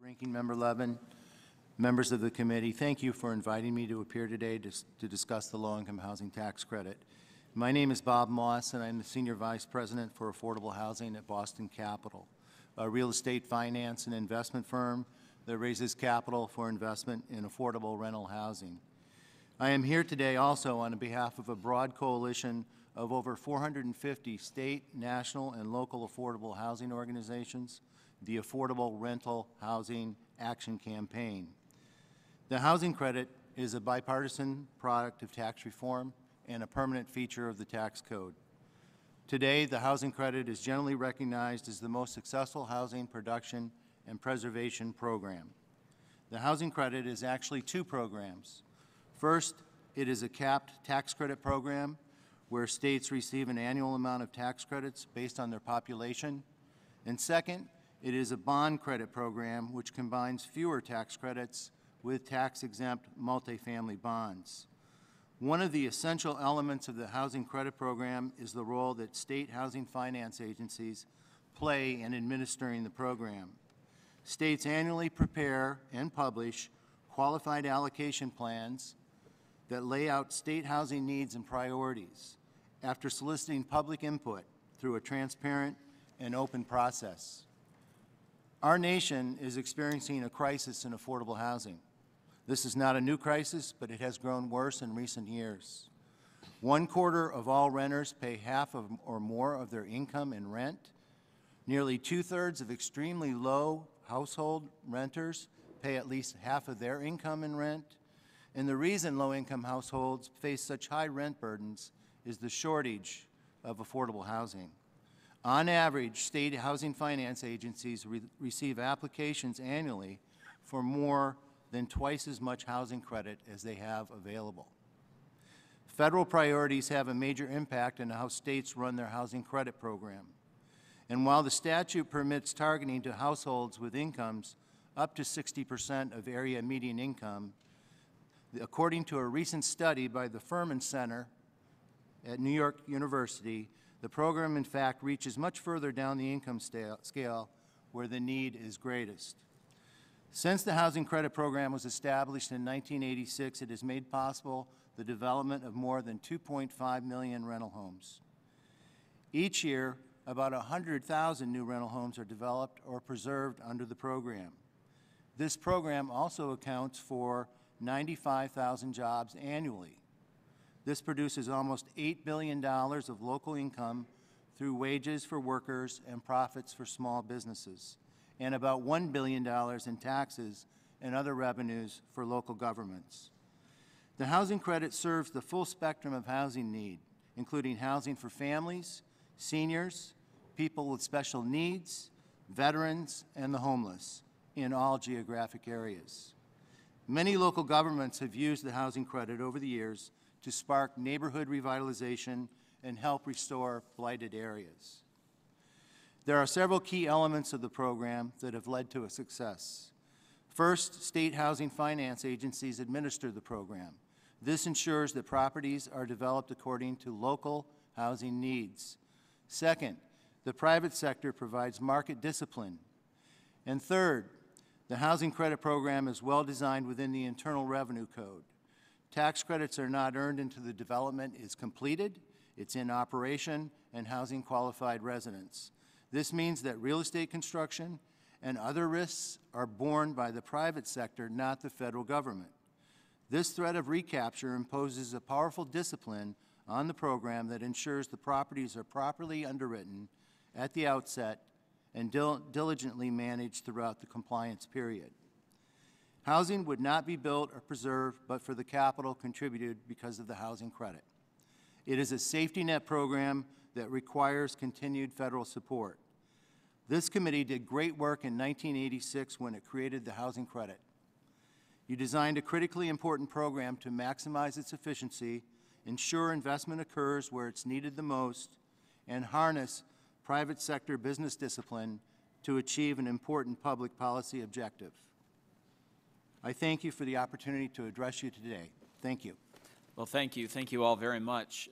Ranking Member Levin, members of the committee, thank you for inviting me to appear today to discuss the low-income housing tax credit. My name is Bob Moss, and I'm the Senior Vice President for Affordable Housing at Boston Capital, a real estate finance and investment firm that raises capital for investment in affordable rental housing. I am here today also on behalf of a broad coalition of over 450 state, national, and local affordable housing organizations, the Affordable Rental Housing Action Campaign. The housing credit is a bipartisan product of tax reform and a permanent feature of the tax code. Today, the housing credit is generally recognized as the most successful housing production and preservation program. The housing credit is actually two programs. First, it is a capped tax credit program where states receive an annual amount of tax credits based on their population. And second, it is a bond credit program which combines fewer tax credits with tax-exempt multifamily bonds. One of the essential elements of the housing credit program is the role that state housing finance agencies play in administering the program. States annually prepare and publish qualified allocation plans that lay out state housing needs and priorities after soliciting public input through a transparent and open process. Our nation is experiencing a crisis in affordable housing. This is not a new crisis, but it has grown worse in recent years. 1/4 of all renters pay half of or more of their income in rent. Nearly 2/3 of extremely low household renters pay at least half of their income in rent. And the reason low-income households face such high rent burdens is the shortage of affordable housing. On average, state housing finance agencies receive applications annually for more than twice as much housing credit as they have available. Federal priorities have a major impact on how states run their housing credit program. And while the statute permits targeting to households with incomes up to 60% of area median income, according to a recent study by the Furman Center at New York University, the program, in fact, reaches much further down the income scale where the need is greatest. Since the housing credit program was established in 1986, it has made possible the development of more than 2.5 million rental homes. Each year, about 100,000 new rental homes are developed or preserved under the program. This program also accounts for 95,000 jobs annually. This produces almost $8 billion of local income through wages for workers and profits for small businesses, and about $1 billion in taxes and other revenues for local governments. The housing credit serves the full spectrum of housing need, including housing for families, seniors, people with special needs, veterans, and the homeless in all geographic areas. Many local governments have used the housing credit over the years to spark neighborhood revitalization and help restore blighted areas. There are several key elements of the program that have led to a success. First, state housing finance agencies administer the program. This ensures that properties are developed according to local housing needs. Second, the private sector provides market discipline. And third, the housing credit program is well designed within the Internal Revenue Code. Tax credits are not earned until the development is completed, it's in operation, and housing qualified residents. This means that real estate construction and other risks are borne by the private sector, not the federal government. This threat of recapture imposes a powerful discipline on the program that ensures the properties are properly underwritten at the outset and diligently managed throughout the compliance period. Housing would not be built or preserved but for the capital contributed because of the housing credit. It is a safety net program that requires continued federal support. This committee did great work in 1986 when it created the housing credit. You designed a critically important program to maximize its efficiency, ensure investment occurs where it's needed the most, and harness private sector business discipline to achieve an important public policy objective. I thank you for the opportunity to address you today. Thank you. Well, thank you. Thank you all very much.